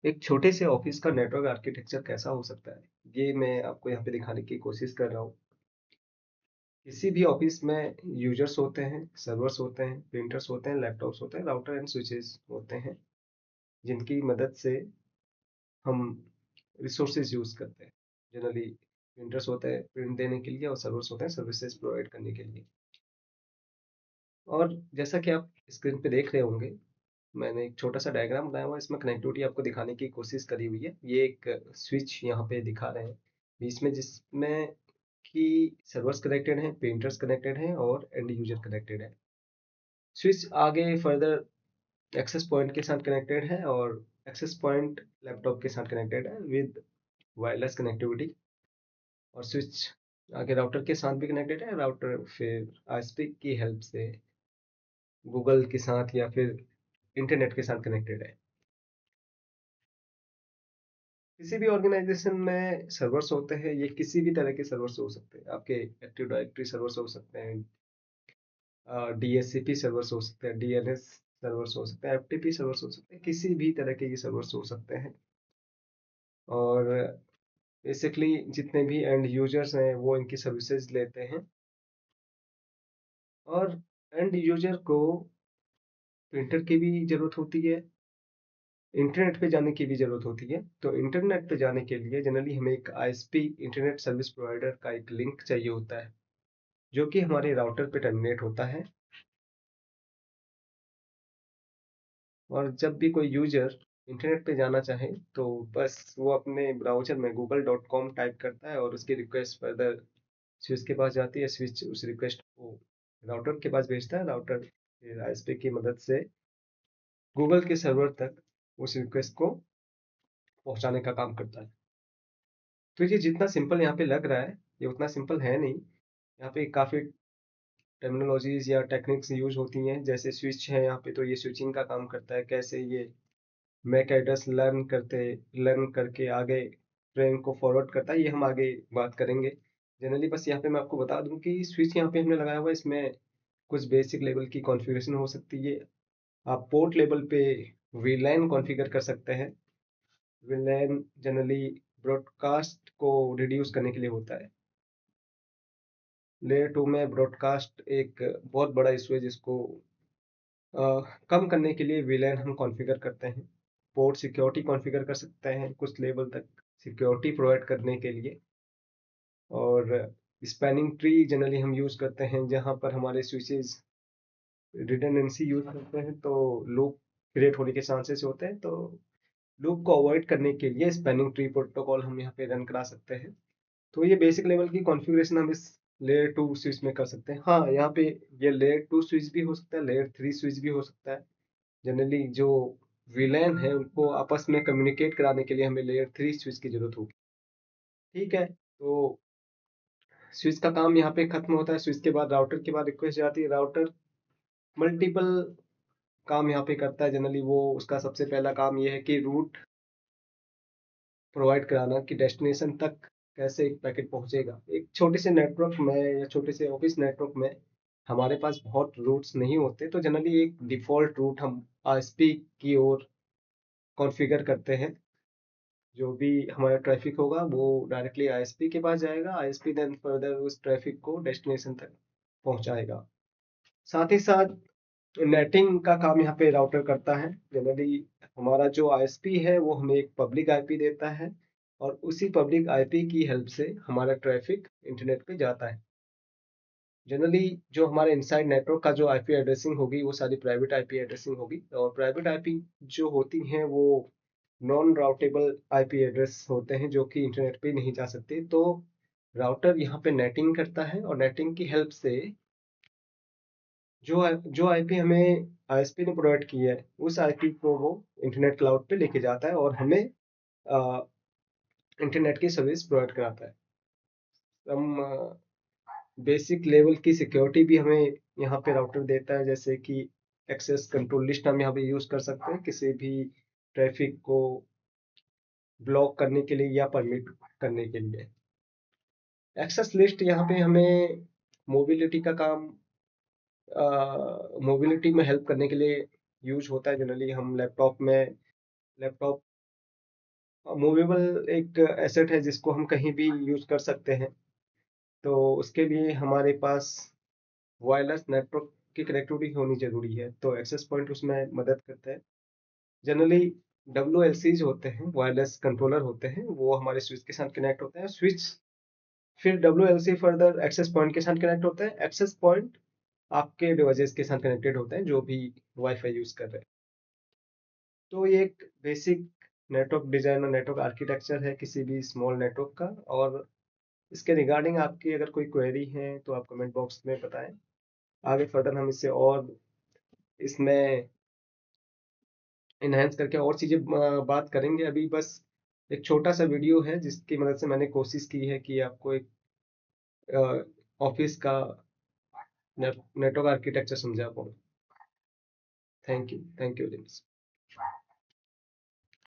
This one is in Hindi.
एक छोटे से ऑफिस का नेटवर्क आर्किटेक्चर कैसा हो सकता है, ये मैं आपको यहाँ पे दिखाने की कोशिश कर रहा हूँ। किसी भी ऑफिस में यूजर्स होते हैं, सर्वर्स होते हैं, प्रिंटर्स होते हैं, लैपटॉप्स होते हैं, राउटर एंड स्विचेस होते हैं, जिनकी मदद से हम रिसोर्सेज यूज करते हैं। जनरली प्रिंटर्स होते हैं प्रिंट देने के लिए और सर्वर्स होते हैं सर्विसेज प्रोवाइड करने के लिए। और जैसा कि आप स्क्रीन पे देख रहे होंगे, मैंने एक छोटा सा डायग्राम बनाया हुआ है, इसमें कनेक्टिविटी आपको दिखाने की कोशिश करी हुई है। ये एक स्विच यहाँ पे दिखा रहे हैं बीच में, जिसमें कि सर्वर्स कनेक्टेड हैं, प्रिंटर्स कनेक्टेड हैं और एंड यूजर कनेक्टेड है। स्विच आगे फर्दर एक्सेस पॉइंट के साथ कनेक्टेड है और एक्सेस पॉइंट लैपटॉप के साथ कनेक्टेड है विद वायरलेस कनेक्टिविटी। और स्विच आगे राउटर के साथ भी कनेक्टेड है। राउटर फिर आईएसपी की हेल्प से गूगल के साथ या फिर इंटरनेट के साथ कनेक्टेड है। किसी भी ऑर्गेनाइजेशन में सर्वर्स होते हैं, ये किसी भी तरह के सर्वर्स हो सकते हैं। आपके एक्टिव डायरेक्टरी सर्वर्स हो सकते हैं, डीएचसीपी सर्वर्स हो सकते हैं, डीएनएस सर्वर्स हो सकते हैं, एफटीपी सर्वर्स हो सकते हैं, किसी भी तरह के ये सर्वर्स हो सकते हैं। और बेसिकली जितने भी एंड यूजर्स हैं वो इनकी सर्विसेज लेते हैं। और एंड यूजर को प्रिंटर की भी जरूरत होती है, इंटरनेट पे जाने की भी जरूरत होती है। तो इंटरनेट पे जाने के लिए जनरली हमें एक आईएसपी इंटरनेट सर्विस प्रोवाइडर का एक लिंक चाहिए होता है, जो कि हमारे राउटर पे टर्मिनेट होता है। और जब भी कोई यूजर इंटरनेट पे जाना चाहे तो बस वो अपने ब्राउज़र में google.com टाइप करता है और उसकी रिक्वेस्ट फर्दर स्विच के पास जाती है। स्विच उस रिक्वेस्ट को राउटर के पास भेजता है। राउटर फिर आईएसपी की मदद से गूगल के सर्वर तक उस रिक्वेस्ट को पहुंचाने का काम करता है। तो ये जितना सिंपल यहाँ पे लग रहा है, ये उतना सिंपल है नहीं। यहाँ पे काफ़ी टर्मिनोलॉजीज या टेक्निक्स यूज होती हैं। जैसे स्विच है यहाँ पे, तो ये स्विचिंग का काम करता है। कैसे ये मैक एड्रेस लर्न करके आगे फ्रेम को फॉरवर्ड करता है, ये हम आगे बात करेंगे। जनरली बस यहाँ पे मैं आपको बता दूं कि स्विच यहाँ पे हमने लगाया हुआ है, इसमें कुछ बेसिक लेवल की कॉन्फ़िगरेशन हो सकती है। आप पोर्ट लेवल पे वीलैन कॉन्फ़िगर कर सकते हैं। वीलैन जनरली ब्रॉडकास्ट को रिड्यूस करने के लिए होता है। लेयर 2 में ब्रॉडकास्ट एक बहुत बड़ा इशू है, जिसको अ, कम करने के लिए वीलैन हम कॉन्फ़िगर करते हैं। पोर्ट सिक्योरिटी कॉन्फ़िगर कर सकते हैं कुछ लेवल तक सिक्योरिटी प्रोवाइड करने के लिए। और स्पैनिंग ट्री जनरली हम यूज़ करते हैं, जहाँ पर हमारे स्विचेस रिडंडेंसी यूज़ करते हैं तो लूप क्रिएट होने के चांसेस होते हैं। तो लूप को अवॉइड करने के लिए स्पैनिंग ट्री प्रोटोकॉल हम यहाँ पे रन करा सकते हैं। तो ये बेसिक लेवल की कॉन्फ़िगरेशन हम इस लेयर 2 स्विच में कर सकते हैं। हाँ, यहाँ पे ये लेयर 2 स्विच भी हो सकता है, लेयर 3 स्विच भी हो सकता है। जनरली जो विलेन है उनको आपस में कम्युनिकेट कराने के लिए हमें लेयर 3 स्विच की जरूरत होगी। ठीक है, तो स्विच का काम यहाँ पे खत्म होता है। स्विच के बाद राउटर के बाद रिक्वेस्ट जाती है। राउटर मल्टीपल काम यहाँ पे करता है। जनरली वो उसका सबसे पहला काम ये है कि रूट प्रोवाइड कराना कि डेस्टिनेशन तक कैसे एक पैकेट पहुंचेगा। एक छोटे से नेटवर्क में या छोटे से ऑफिस नेटवर्क में हमारे पास बहुत रूट्स नहीं होते, तो जनरली एक डिफॉल्ट रूट हम आईएसपी की ओर कॉन्फ़िगर करते हैं। जो भी हमारा ट्रैफिक होगा वो डायरेक्टली आईएसपी के पास जाएगा। आईएसपी देन फर्दर उस ट्रैफिक को डेस्टिनेशन तक पहुंचाएगा। साथ ही साथ नेटिंग का काम यहाँ पे राउटर करता है। जनरली हमारा जो आईएसपी है वो हमें एक पब्लिक आईपी देता है और उसी पब्लिक आईपी की हेल्प से हमारा ट्रैफिक इंटरनेट पे जाता है। जनरली जो हमारे इनसाइड नेटवर्क का जो आईपी एड्रेसिंग होगी वो सारी प्राइवेट आईपी एड्रेसिंग होगी। और प्राइवेट आईपी जो होती हैं वो नॉन राउटेबल आईपी एड्रेस होते हैं, जो कि इंटरनेट पे नहीं जा सकते। तो राउटर यहाँ पे नेटिंग करता है और नेटिंग की हेल्प से जो आईपी हमें आईएसपी ने प्रोवाइड की है उस आईपी को वो इंटरनेट क्लाउड पे लेके जाता है और हमें इंटरनेट की सर्विस प्रोवाइड कराता है। हम बेसिक लेवल की सिक्योरिटी भी हमें यहाँ पे राउटर देता है, जैसे कि एक्सेस कंट्रोल लिस्ट हम यहाँ पे यूज कर सकते हैं किसी भी ट्रैफिक को ब्लॉक करने के लिए या परमिट करने के लिए। एक्सेस लिस्ट यहाँ पे हमें मोबिलिटी का काम मोबिलिटी में हेल्प करने के लिए यूज होता है। जनरली हम लैपटॉप मूवेबल एक एसेट है जिसको हम कहीं भी यूज़ कर सकते हैं। तो उसके लिए हमारे पास वायरलेस नेटवर्क की कनेक्टिविटी होनी ज़रूरी है, तो एक्सेस पॉइंट उसमें मदद करता है। जनरली डब्ल्यूएलसीज़ होते हैं, वायरलेस कंट्रोलर होते हैं, वो हमारे स्विच के साथ कनेक्ट होते हैं। स्विच फिर डब्ल्यूएलसी फर्दर एक्सेस पॉइंट के साथ कनेक्ट होते हैं। एक्सेस पॉइंट आपके डिवाइसेस के साथ कनेक्टेड होते हैं, जो भी वाईफ़ाई यूज़ कर रहे हैं। तो ये एक बेसिक नेटवर्क डिज़ाइन और नेटवर्क आर्किटेक्चर है किसी भी स्मॉल नेटवर्क का। और इसके रिगार्डिंग आपकी अगर कोई क्वेरी है तो आप कमेंट बॉक्स में बताएं। आगे फर्दर हम इससे और इसमें इनहेंस करके और चीज़ें बात करेंगे। अभी बस एक छोटा सा वीडियो है जिसकी मदद से मैंने कोशिश की है कि आपको एक ऑफिस का नेटवर्क आर्किटेक्चर समझा पाऊँ। Thank you very much.